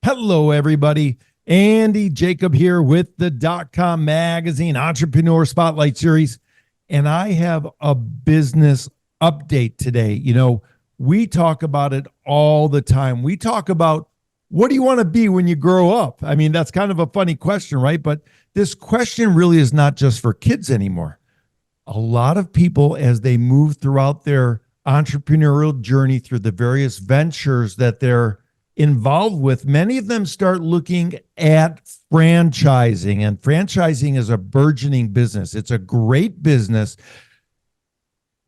Hello, everybody. Andy Jacob here with the DotCom magazine Entrepreneur Spotlight Series. And I have a business update today. We talk about it all the time. We talk about what do you want to be when you grow up? I mean, that's kind of a funny question, right? But this question really is not just for kids anymore. A lot of people, as they move throughout their entrepreneurial journey through the various ventures that they're involved with, many of them start looking at franchising, and franchising is a burgeoning business. It's a great business.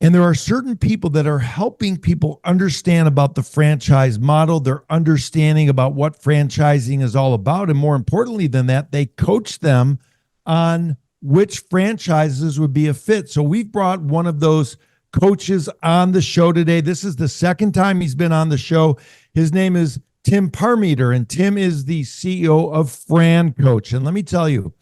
And there are certain people that are helping people understand about the franchise model. They're understanding about what franchising is all about. And more importantly than that, they coach them on which franchises would be a fit. So we've brought one of those coaches on the show today. This is the second time he's been on the show. His name is Tim Parmeter, and Tim is the CEO of FranCoach. And let me tell you,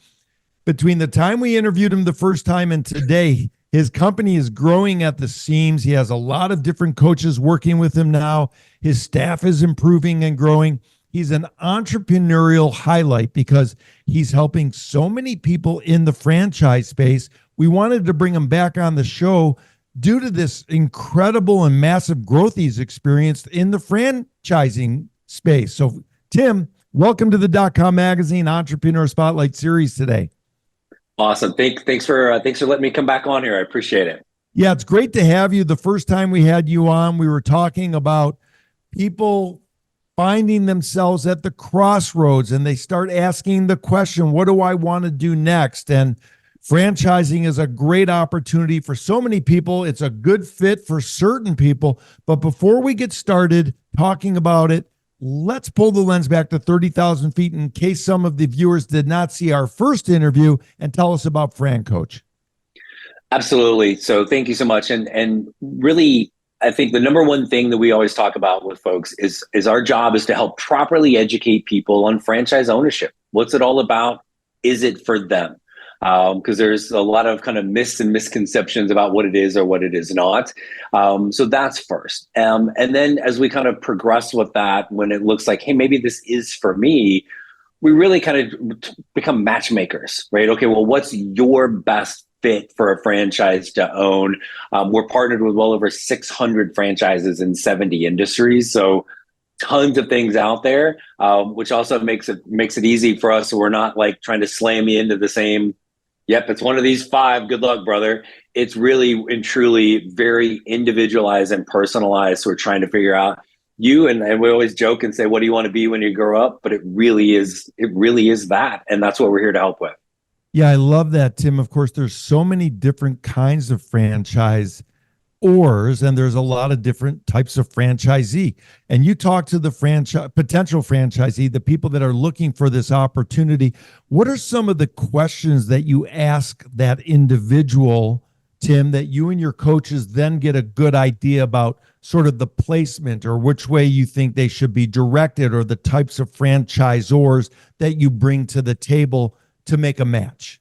between the time we interviewed him the first time and today, his company is growing at the seams. He has a lot of different coaches working with him now. His staff is improving and growing. He's an entrepreneurial highlight because he's helping so many people in the franchise space. We wanted to bring him back on the show due to this incredible and massive growth he's experienced in the franchising space. So, Tim, welcome to the DotCom magazine Entrepreneur Spotlight Series today. Awesome. Thanks for letting me come back on here. I appreciate it. Yeah, it's great to have you. The first time we had you on, we were talking about people finding themselves at the crossroads and they start asking the question, what do I want to do next? And franchising is a great opportunity for so many people. It's a good fit for certain people. But before we get started talking about it, let's pull the lens back to 30,000 feet in case some of the viewers did not see our first interview, and tell us about FranCoach. Absolutely. So thank you so much. And really, I think the number one thing that we always talk about with folks is our job is to help properly educate people on franchise ownership. What's it all about? Is it for them? Because there's a lot of kind of myths and misconceptions about what it is or what it is not. So that's first. And then as we kind of progress with that, when it looks like, hey, maybe this is for me, we really kind of become matchmakers, right? Okay, well, what's your best fit for a franchise to own? We're partnered with well over 600 franchises in 70 industries. So tons of things out there, which also makes it easy for us. So we're not like trying to slam you into the same, yep, it's one of these 5. Good luck, brother. It's really and truly very individualized and personalized. So we're trying to figure out you, and we always joke and say, what do you want to be when you grow up? But it really is that. And that's what we're here to help with. Yeah, I love that, Tim. Of course, there's so many different kinds of franchisors, and there's a lot of different types of franchisee. And you talk to the potential franchisee, the people that are looking for this opportunity. What are some of the questions that you ask that individual, Tim, that you and your coaches then get a good idea about sort of the placement or which way you think they should be directed, or the types of franchisors that you bring to the table to make a match?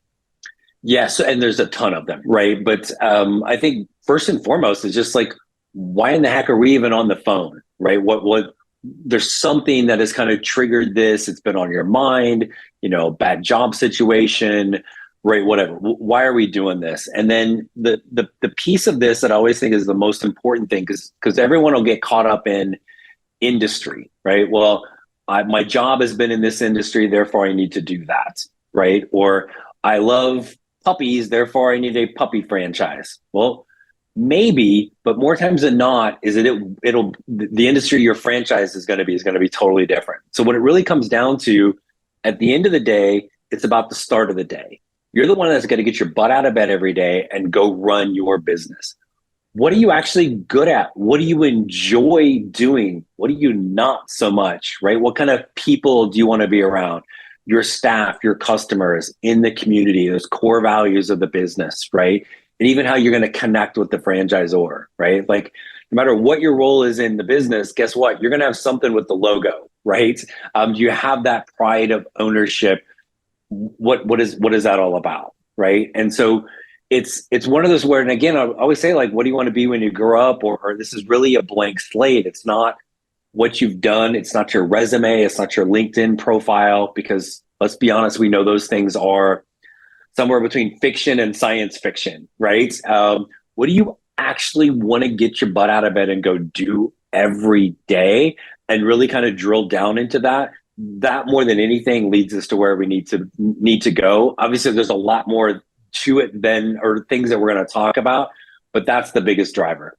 Yes, and there's a ton of them, right? But I think first and foremost is just like, why in the heck are we even on the phone, right? What there's something that has kind of triggered this. It's been on your mind, bad job situation, right? Whatever. Why are we doing this? And then the piece of this that I always think is the most important thing, because everyone will get caught up in industry, right? Well, my job has been in this industry, therefore I need to do that, right? Or I love puppies, therefore I need a puppy franchise. Well, maybe, but more times than not, is the industry your franchise is going to be totally different. So what it really comes down to, at the end of the day, it's about the start of the day. You're the one that's got to get your butt out of bed every day and go run your business. What are you actually good at? What do you enjoy doing? What do you not so much, right? What kind of people do you want to be around? Your staff, your customers, in the community, those core values of the business, right? And even how you're going to connect with the franchisor, right? Like, no matter what your role is in the business, guess what? You're going to have something with the logo, right? Do you have that pride of ownership? What is that all about, right? And so it's one of those where, and again, I always say, like, what do you want to be when you grow up? Or this is really a blank slate. It's not what you've done. It's not your resume. It's not your LinkedIn profile, because let's be honest, we know those things are somewhere between fiction and science fiction, right? What do you actually want to get your butt out of bed and go do every day, and really kind of drill down into that? That more than anything leads us to where we need to go. Obviously, there's a lot more to it than, or things that we're going to talk about, but that's the biggest driver.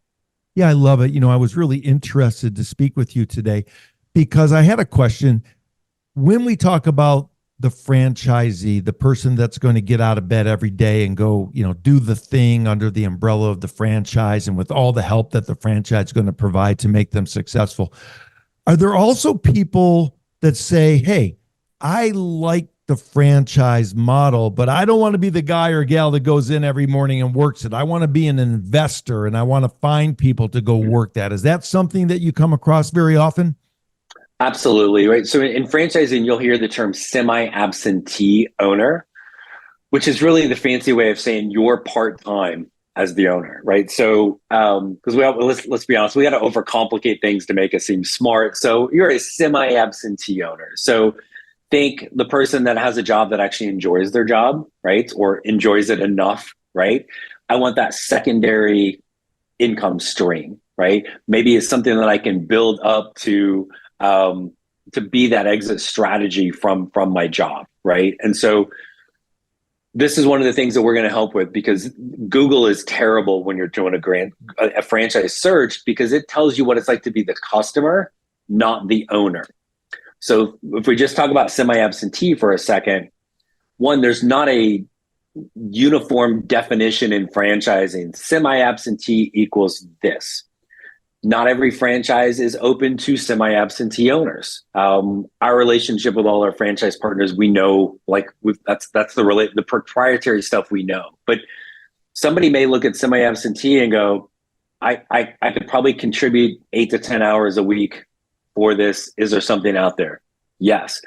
Yeah, I love it. I was really interested to speak with you today because I had a question. When we talk about the franchisee, the person that's going to get out of bed every day and go, do the thing under the umbrella of the franchise and with all the help that the franchise is going to provide to make them successful, are there also people that say, hey, I like the franchise model, but I don't want to be the guy or gal that goes in every morning and works it. I want to be an investor and I want to find people to go work that. Is that something that you come across very often? Absolutely, right. So in franchising, you'll hear the term semi-absentee owner, which is really the fancy way of saying you're part-time as the owner, right? So, because let's be honest, we got to overcomplicate things to make it seem smart. So you're a semi-absentee owner. So think the person that has a job that actually enjoys their job, right? Or enjoys it enough, right? I want that secondary income stream, right? Maybe it's something that I can build up to be that exit strategy from my job, right? And so this is one of the things that we're going to help with, because Google is terrible when you're doing a franchise search, because it tells you what it's like to be the customer, not the owner. So if we just talk about semi-absentee for a second, one, there's not a uniform definition in franchising. Semi-absentee equals this. Not every franchise is open to semi-absentee owners. Our relationship with all our franchise partners, we know, that's the proprietary stuff we know. But somebody may look at semi-absentee and go, I could probably contribute 8 to 10 hours a week for this. Is there something out there? Yes.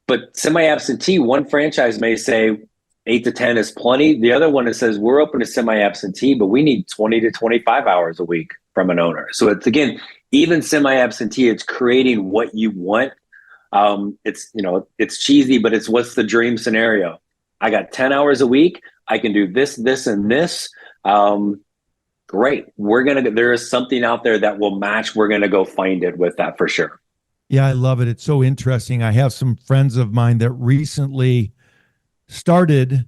But semi-absentee, one franchise may say 8 to 10 is plenty. The other one, it says we're open to semi-absentee, but we need 20 to 25 hours a week from an owner. So it's, again, even semi-absentee, it's creating what you want. It's cheesy, but it's what's the dream scenario. I got 10 hours a week. I can do this, this, and this. Great. There is something out there that will match. We're going to go find it with that for sure. Yeah, I love it. It's so interesting. I have some friends of mine that recently started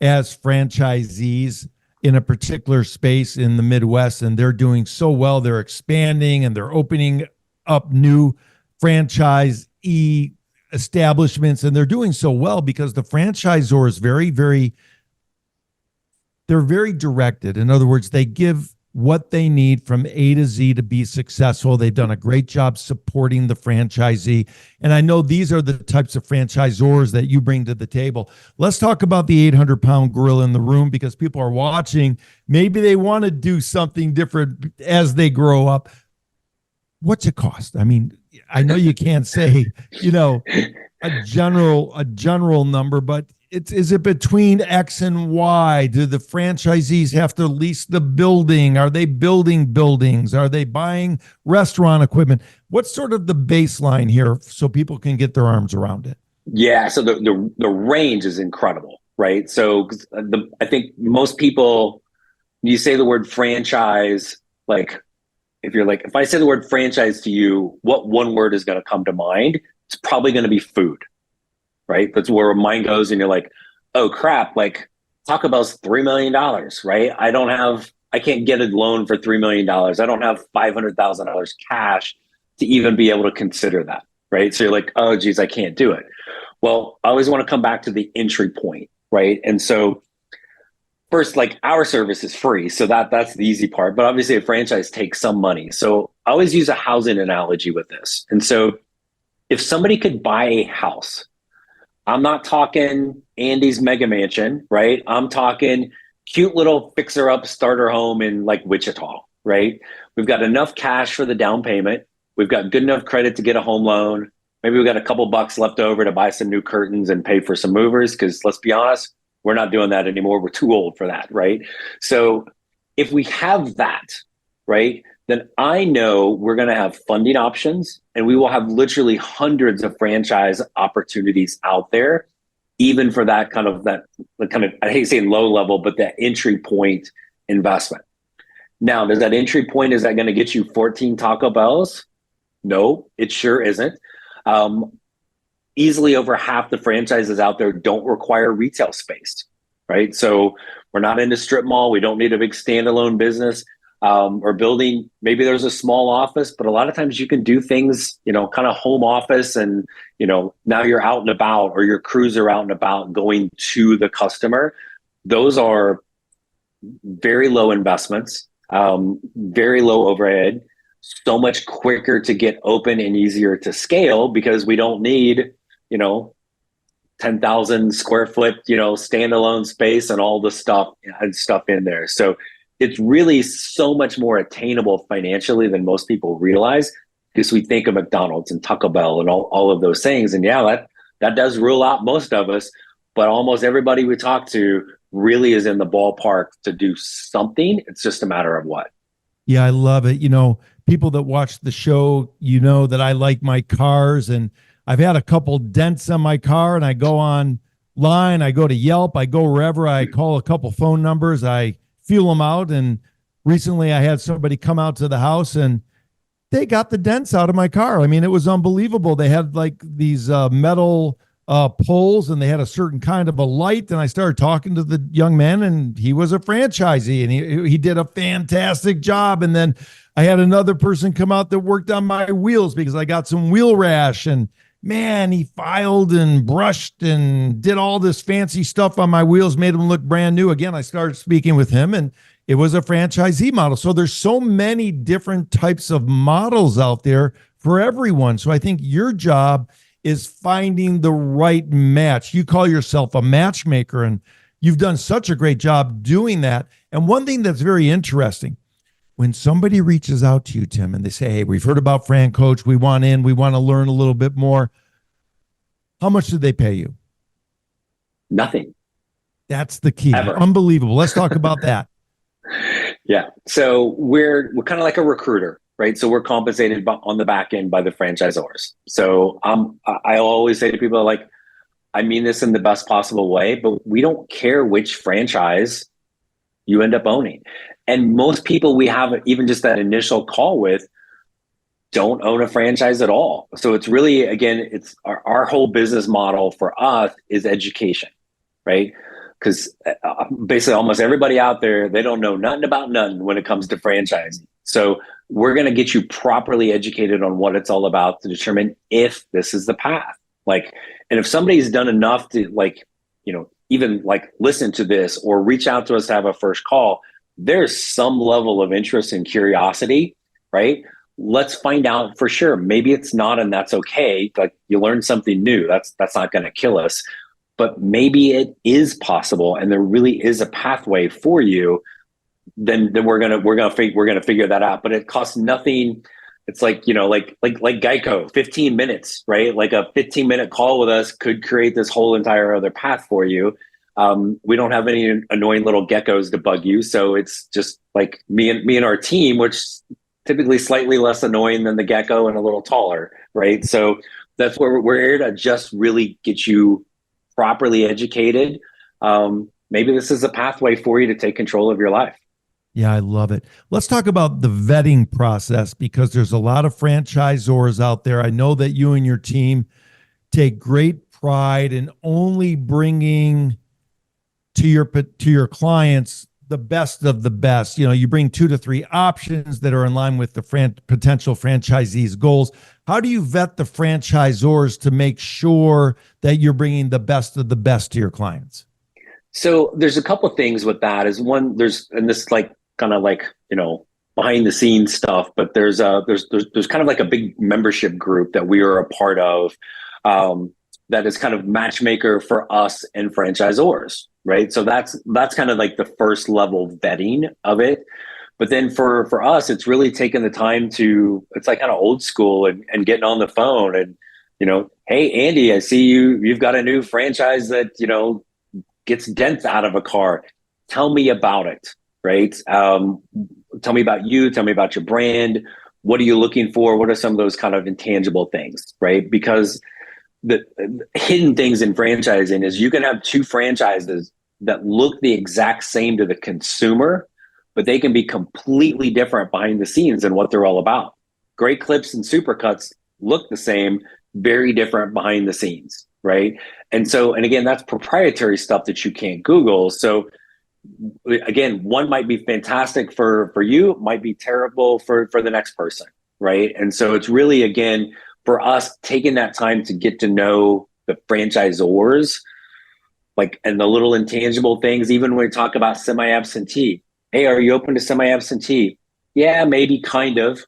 as franchisees in a particular space in the Midwest, and they're doing so well. They're expanding and they're opening up new franchisee establishments, and they're doing so well because the franchisor is they're very directed. In other words, they give what they need from A to Z to be successful. They've done a great job supporting the franchisee. And I know these are the types of franchisors that you bring to the table. Let's talk about the 800-pound gorilla in the room, because people are watching. Maybe they want to do something different as they grow up. What's it cost? I mean, I know you can't say, a general number, but is it between X and Y? Do the franchisees have to lease the building? Are they building buildings? Are they buying restaurant equipment? What's sort of the baseline here so people can get their arms around it? Yeah, so the range is incredible, right? So I think most people, you say the word franchise, if I say the word franchise to you, what one word is going to come to mind? It's probably going to be food. Right? That's where mine goes. And you're like, oh crap, Taco Bell's $3 million, right? I can't get a loan for $3 million. I don't have $500,000 cash to even be able to consider that, right? So you're like, oh geez, I can't do it. Well, I always want to come back to the entry point, right? And so first, our service is free. So that's the easy part, but obviously a franchise takes some money. So I always use a housing analogy with this. And so if somebody could buy a house, I'm not talking Andy's mega mansion, right? I'm talking cute little fixer-up starter home in Wichita, right? We've got enough cash for the down payment. We've got good enough credit to get a home loan. Maybe we've got a couple bucks left over to buy some new curtains and pay for some movers, because let's be honest, we're not doing that anymore. We're too old for that, right? So if we have that, right, then I know we're going to have funding options, and we will have literally hundreds of franchise opportunities out there, even for that kind of, I hate saying low level, but that entry point investment. Now, does that entry point, is that going to get you 14 Taco Bells? No, it sure isn't. Easily over half the franchises out there don't require retail space, right? So we're not in a strip mall. We don't need a big standalone business or building. Maybe there's a small office, but a lot of times you can do things, kind of home office, and, now you're out and about, or your crews are out and about going to the customer. Those are very low investments, very low overhead, so much quicker to get open and easier to scale, because we don't need, 10,000 square foot, standalone space and all the stuff in there. So it's really so much more attainable financially than most people realize, because we think of McDonald's and Taco Bell and all of those things. And yeah, that does rule out most of us, but almost everybody we talk to really is in the ballpark to do something. It's just a matter of what. Yeah, I love it. People that watch the show, that I like my cars, and I've had a couple dents on my car, and I go online, I go to Yelp, I go wherever, I call a couple phone numbers, I feel them out. And recently I had somebody come out to the house, and they got the dents out of my car. I mean, it was unbelievable. They had like these metal poles, and they had a certain kind of a light. And I started talking to the young man, and he was a franchisee, and he did a fantastic job. And then I had another person come out that worked on my wheels because I got some wheel rash, and man, he filed and brushed and did all this fancy stuff on my wheels, made them look brand new. Again, I started speaking with him, and it was a franchisee model. So there's so many different types of models out there for everyone. So I think your job is finding the right match. You call yourself a matchmaker, and you've done such a great job doing that. And one thing that's very interesting, when somebody reaches out to you, Tim, and they say, hey, we've heard about FranCoach, we want to learn a little bit more, how much did they pay you? Nothing. That's the key. Ever. Unbelievable. Let's talk about that. Yeah. So we're kind of like a recruiter, right? So we're compensated on the back end by the franchisors. So I always say to people, like, I mean this in the best possible way, but we don't care which franchise you end up owning. And most people we have even just that initial call with don't own a franchise at all. So it's really, again, it's our whole business model for us is education, right? Because basically almost everybody out there, they don't know nothing about nothing when it comes to franchising. So we're going to get you properly educated on what it's all about to determine if this is the path. Like, and if somebody's done enough to even listen to this or reach out to us to have a first call, there's some level of interest and curiosity, right? Let's find out for sure. Maybe it's not, and that's okay. Like, you learn something new. That's not going to kill us. But maybe it is possible, and there really is a pathway for you. Then we're gonna figure that out. But it costs nothing. It's like Geico, 15 minutes, right? Like a 15-minute call with us could create this whole entire other path for you. We don't have any annoying little geckos to bug you, so it's just like me and our team, which typically slightly less annoying than the gecko and a little taller, right? So that's where we're here to just really get you properly educated. Maybe this is a pathway for you to take control of your life. Yeah, I love it. Let's talk about the vetting process, because there's a lot of franchisors out there. I know that you and your team take great pride in only bringing to your clients the best of the best. You bring 2 to 3 options that are in line with the potential franchisees' goals. How do you vet the franchisors to make sure that you're bringing the best of the best to your clients? So there's a couple of things with that. Is one, and this kind of behind the scenes stuff, but there's kind of like a big membership group that we are a part of, that is kind of matchmaker for us and franchisors, right? So that's kind of like the first level vetting of it. But then for us, it's really taking the time it's like kind of old school and getting on the phone and, hey, Andy, I see you've got a new franchise that, gets dents out of a car. Tell me about it, right? tell me about you, tell me about your brand. What are you looking for? What are some of those kind of intangible things, right? Because the hidden things in franchising is you can have two franchises that look the exact same to the consumer, but they can be completely different behind the scenes and what they're all about. Great Clips and Supercuts look the same, very different behind the scenes, right? And again, that's proprietary stuff that you can't Google. So again, one might be fantastic for you, might be terrible for the next person, right? And so it's really, again, for us taking that time to get to know the franchisors, like, and the little intangible things, even when we talk about semi-absentee. Hey, are you open to semi-absentee? Yeah, maybe, kind of.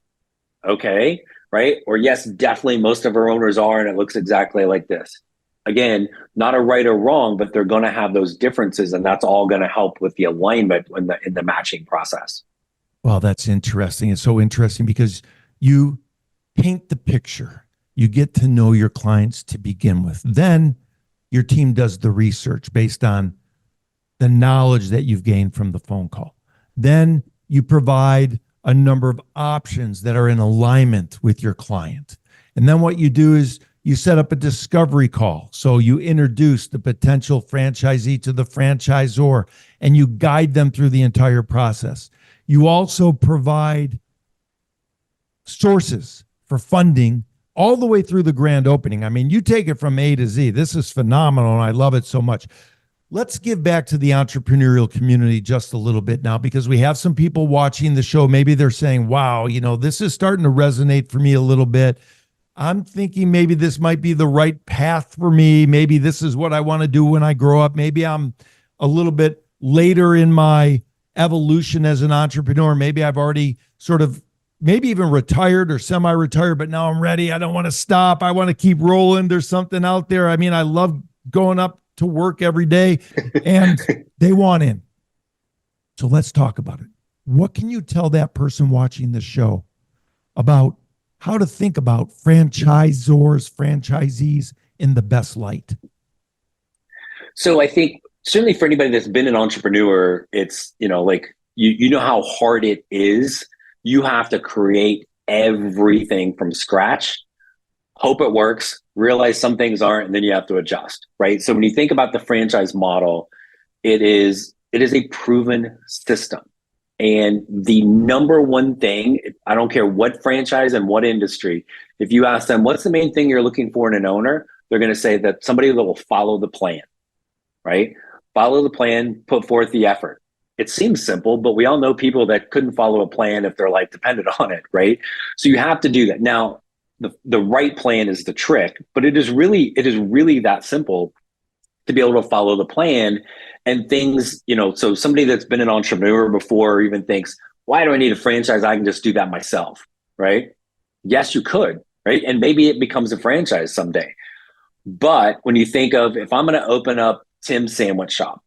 Okay, right? Or yes, definitely most of our owners are, and it looks exactly like this. Again, not a right or wrong, but they're going to have those differences, and that's all going to help with the alignment in the matching process. Well, that's interesting. It's so interesting because you paint the picture. You get to know your clients to begin with. Then your team does the research based on the knowledge that you've gained from the phone call. Then you provide a number of options that are in alignment with your client. And then what you do is you set up a discovery call. So you introduce the potential franchisee to the franchisor and you guide them through the entire process. You also provide sources for funding all the way through the grand opening. I mean, you take it from A to Z. This is phenomenal, and I love it so much. Let's give back to the entrepreneurial community just a little bit now, because we have some people watching the show. Maybe they're saying, wow, this is starting to resonate for me a little bit. I'm thinking maybe this might be the right path for me. Maybe this is what I want to do when I grow up. Maybe I'm a little bit later in my evolution as an entrepreneur. Maybe I've already sort of maybe even retired or semi-retired, but now I'm ready. I don't want to stop. I want to keep rolling. There's something out there. I mean, I love going up to work every day, and they want in. So let's talk about it. What can you tell that person watching the show about how to think about franchisors, franchisees in the best light? So I think certainly for anybody that's been an entrepreneur, it's, like, you know how hard it is. You have to create everything from scratch, hope it works, realize some things aren't, and then you have to adjust, right? So when you think about the franchise model, it is a proven system. And the number one thing, I don't care what franchise and what industry, if you ask them, what's the main thing you're looking for in an owner? They're going to say that somebody that will follow the plan, right? Follow the plan, put forth the effort. It seems simple, but we all know people that couldn't follow a plan if their life depended on it, right? So you have to do that. Now, the right plan is the trick, but it is really that simple to be able to follow the plan. And things, so somebody that's been an entrepreneur before even thinks, why do I need a franchise? I can just do that myself, right? Yes, you could, right? And maybe it becomes a franchise someday. But when you think of, if I'm going to open up Tim's Sandwich Shop,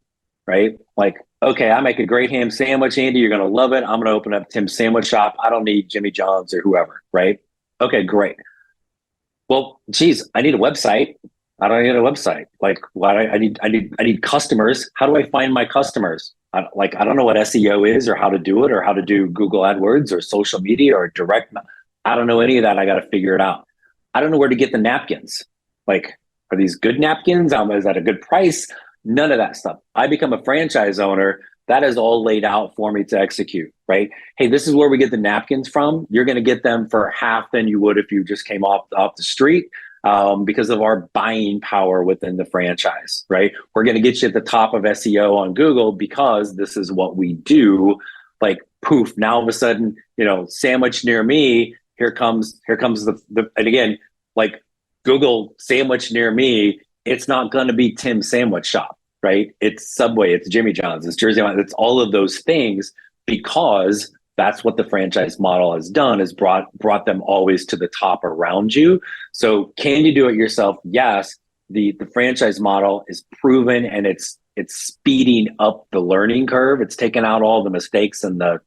right? Like, okay, I make a great ham sandwich, Andy, you're going to love it. I'm going to open up Tim's Sandwich Shop. I don't need Jimmy John's or whoever, right? Okay, great. Well, geez, I need a website. I don't need a website. Like, why? I need customers. How do I find my customers? I don't know what SEO is or how to do it or how to do Google AdWords or social media or direct. I don't know any of that. I got to figure it out. I don't know where to get the napkins. Like, are these good napkins? Is that a good price? None of that stuff. I become a franchise owner. That is all laid out for me to execute, right? Hey, this is where we get the napkins from. You're going to get them for half than you would if you just came off the street. Because of our buying power within the franchise, right? We're going to get you at the top of SEO on Google because this is what we do. Like, poof, now all of a sudden, sandwich near me, here comes the and again, like, Google sandwich near me, it's not going to be Tim's Sandwich Shop, right? It's Subway, it's Jimmy John's, it's Jersey, it's all of those things, because that's what the franchise model has done, is brought them always to the top around you. So can you do it yourself? Yes. The franchise model is proven, and it's speeding up the learning curve. It's taking out all the mistakes and the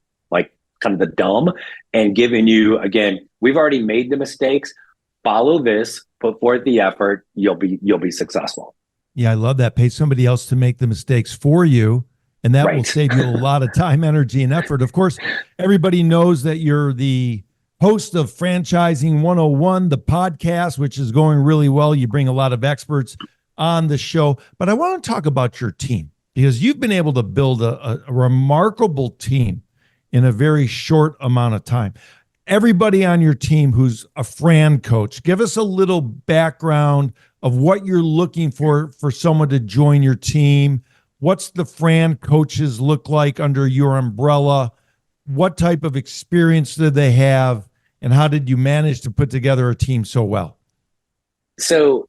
kind of the dumb, and giving you, again, we've already made the mistakes. Follow this, put forth the effort, you'll be successful. Yeah, I love that. Pay somebody else to make the mistakes for you, and that will Right. save you a lot of time, energy, and effort. Of course, everybody knows that you're the host of Franchising 101, the podcast, which is going really well. You bring a lot of experts on the show, but I want to talk about your team because you've been able to build a remarkable team in a very short amount of time. Everybody on your team who's a FranCoach, give us a little background of what you're looking for someone to join your team. What's the FranCoaches look like under your umbrella? What type of experience did they have? And how did you manage to put together a team so well? So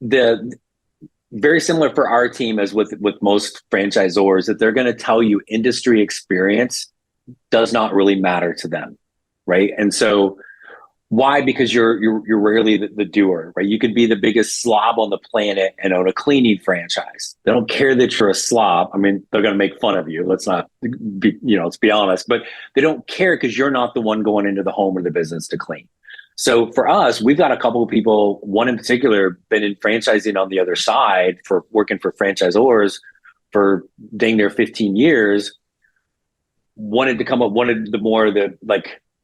the very similar for our team as with most franchisors, that they're going to tell you industry experience does not really matter to them, right? And so why? Because you're rarely the doer, right? You could be the biggest slob on the planet and own a cleaning franchise. They don't care that you're a slob. I mean, they're going to make fun of you. Let's not be, let's be honest, but they don't care because you're not the one going into the home or the business to clean. So for us, we've got a couple of people, one in particular, been in franchising on the other side for working for franchisors for dang near 15 years, wanted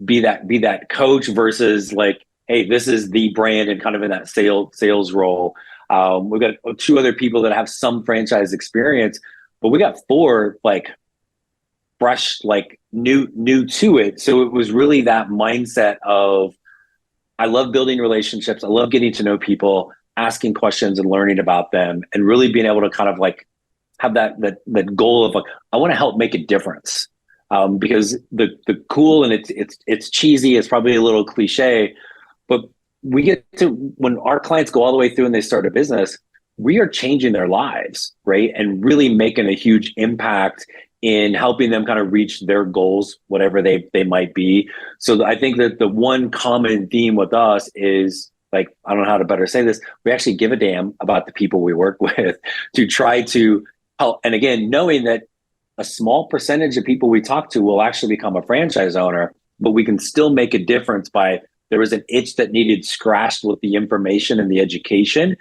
be that coach versus like, hey, this is the brand and kind of in that sales role. We've got two other people that have some franchise experience, but we got four like fresh, like new to it. So it was really that mindset of, I love building relationships. I love getting to know people, asking questions and learning about them, and really being able to kind of like have that goal of like, I want to help make a difference. Because the cool, and it's cheesy, it's probably a little cliche, but we get to, when our clients go all the way through and they start a business, we are changing their lives, right? And really making a huge impact in helping them kind of reach their goals, whatever they might be. So I think that the one common theme with us is, like, I don't know how to better say this, we actually give a damn about the people we work with to try to help. And again, knowing that a small percentage of people we talk to will actually become a franchise owner, but we can still make a difference by, there was an itch that needed scratched with the information and the education,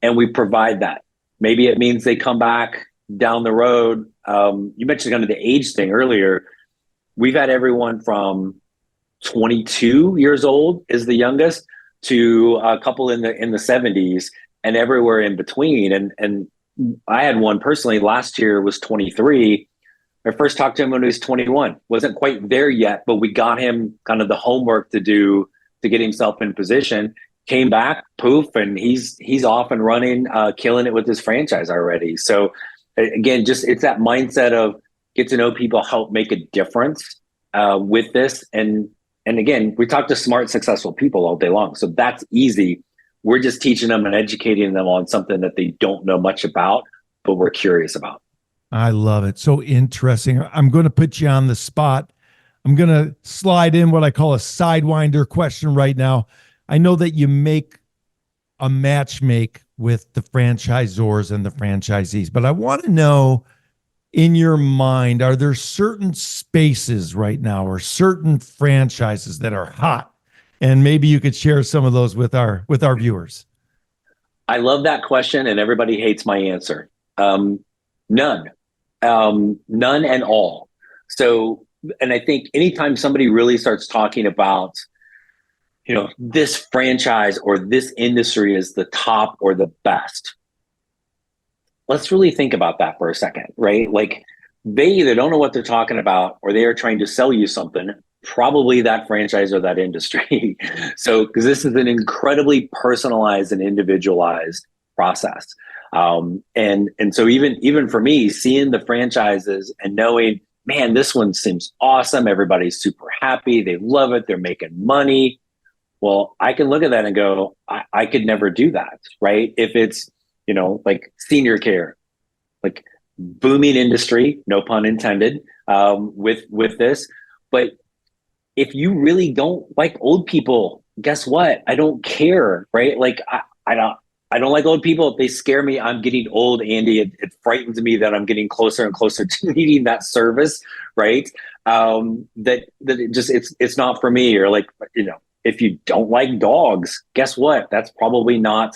and we provide that. Maybe it means they come back down the road. You mentioned kind of the age thing earlier. We've had everyone from 22 years old is the youngest to a couple in the 70s and everywhere in between. And I had one personally last year, was 23. I first talked to him when he was 21. Wasn't quite there yet, but we got him kind of the homework to do to get himself in position. Came back, poof, and he's off and running, killing it with his franchise already. So again, just it's that mindset of get to know people, help make a difference with this. And again, we talk to smart, successful people all day long. So that's easy. We're just teaching them and educating them on something that they don't know much about, but we're curious about. I love it. So interesting. I'm going to put you on the spot. I'm going to slide in what I call a Sidewinder question right now. I know that you make a matchmake with the franchisors and the franchisees, but I want to know, in your mind, are there certain spaces right now or certain franchises that are hot? And maybe you could share some of those with our viewers. I love that question, and everybody hates my answer. None and all. So, and I think anytime somebody really starts talking about, this franchise or this industry is the top or the best, let's really think about that for a second, right? Like, they either don't know what they're talking about or they are trying to sell you something, probably that franchise or that industry. So, because this is an incredibly personalized and individualized process. And so even for me, seeing the franchises and knowing, man, this one seems awesome. Everybody's super happy. They love it. They're making money. Well, I can look at that and go, I could never do that, right? If it's, like senior care, like booming industry, no pun intended, with this. But if you really don't like old people, guess what? I don't care, right? Like I don't like old people. If they scare me, I'm getting old, Andy. It frightens me that I'm getting closer and closer to needing that service, right? That it just it's not for me. Or like, if you don't like dogs, guess what? That's probably not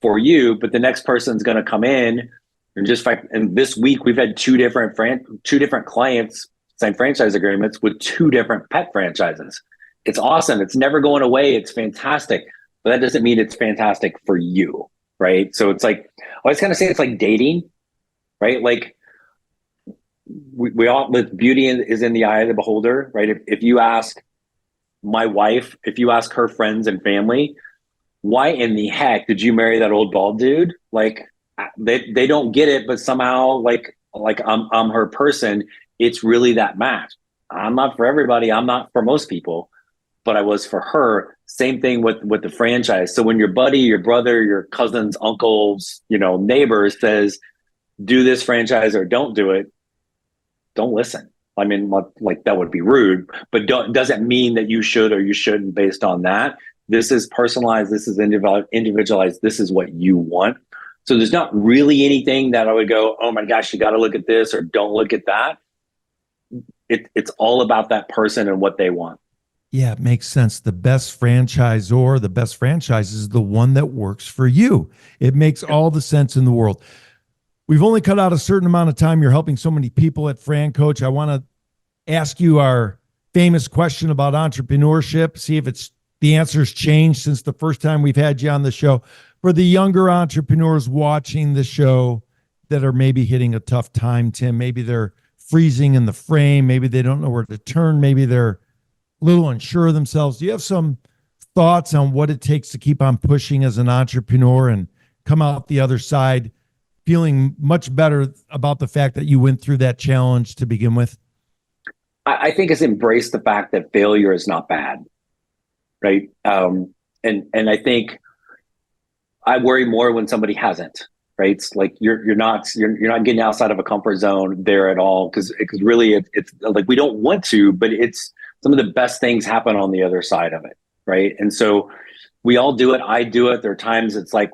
for you. But the next person's going to come in And this week we've had two different clients sign franchise agreements with two different pet franchises. It's awesome. It's never going away. It's fantastic, but that doesn't mean it's fantastic for you, right? So it's like, I always kind of say it's like dating, right? Like we all, the beauty is in the eye of the beholder, right? If you ask my wife, if you ask her friends and family, why in the heck did you marry that old bald dude? Like they don't get it, but somehow like I'm her person. It's really that match. I'm not for everybody. I'm not for most people, but I was for her. Same thing with the franchise. So when your buddy, your brother, your cousins, uncles, neighbors says, do this franchise or don't do it, don't listen. I mean, like that would be rude, but doesn't mean that you should or you shouldn't based on that. This is personalized. This is individualized. This is what you want. So there's not really anything that I would go, oh my gosh, you got to look at this or don't look at that. It's all about that person and what they want. Yeah, it makes sense. The best franchisor, the best franchise is the one that works for you. It makes all the sense in the world. We've only cut out a certain amount of time. You're helping so many people at FranCoach. I want to ask you our famous question about entrepreneurship, see if the answer's changed since the first time we've had you on the show. For the younger entrepreneurs watching the show that are maybe hitting a tough time, Tim, maybe they're freezing in the frame, maybe they don't know where to turn, maybe they're a little unsure of themselves. Do you have some thoughts on what it takes to keep on pushing as an entrepreneur and come out the other side feeling much better about the fact that you went through that challenge to begin with? I think it's embrace the fact that failure is not bad, right? And I think I worry more when somebody hasn't, right? It's like you're not getting outside of a comfort zone there at all, because really it's like we don't want to, but it's some of the best things happen on the other side of it, right? And so we all do it. I do it. There are times it's like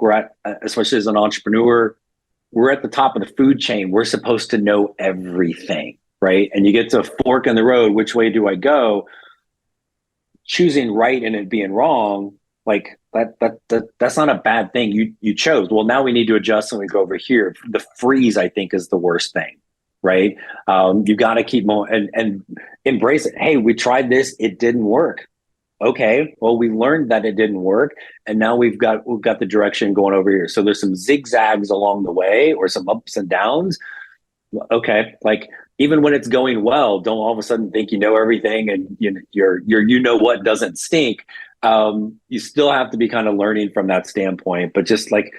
especially as an entrepreneur, we're at the top of the food chain. We're supposed to know everything, right? And you get to a fork in the road. Which way do I go? Choosing right and it being wrong, like that's not a bad thing. You chose. Well, now we need to adjust and we go over here. The freeze, I think, is the worst thing, right? You got to keep and embrace it. Hey, we tried this. It didn't work. Okay, well, we learned that it didn't work, and now we've got the direction going over here. So there's some zigzags along the way, or some ups and downs. Okay, like even when it's going well, don't all of a sudden think you know everything and your what doesn't stink. You still have to be kind of learning from that standpoint, but just like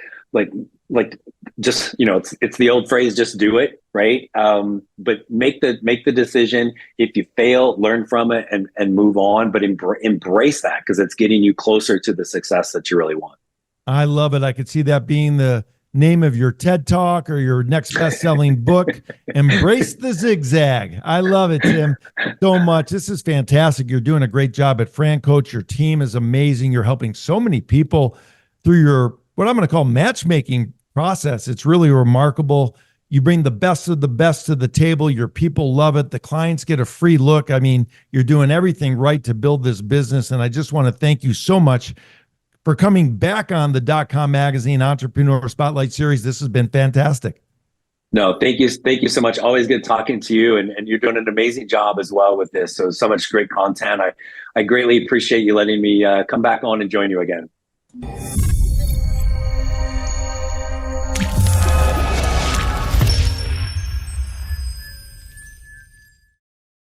just it's the old phrase, just do it, right? But make the decision. If you fail, learn from it and move on, but embrace that, because it's getting you closer to the success that you really want. I love it. I could see that being the name of your TED Talk or your next best-selling book. Embrace the zigzag. I love it, Tim, so much. This is fantastic. You're doing a great job at FranCoach. Your team is amazing. You're helping so many people through your, what I'm going to call, matchmaking process. It's really remarkable. You bring the best of the best to the table. Your people love it. The clients get a free look. I mean, you're doing everything right to build this business. And I just want to thank you so much for coming back on the .com Magazine Entrepreneur Spotlight Series. This has been fantastic. No, thank you. Thank you so much. Always good talking to you. And you're doing an amazing job as well with this. So much great content. I greatly appreciate you letting me come back on and join you again.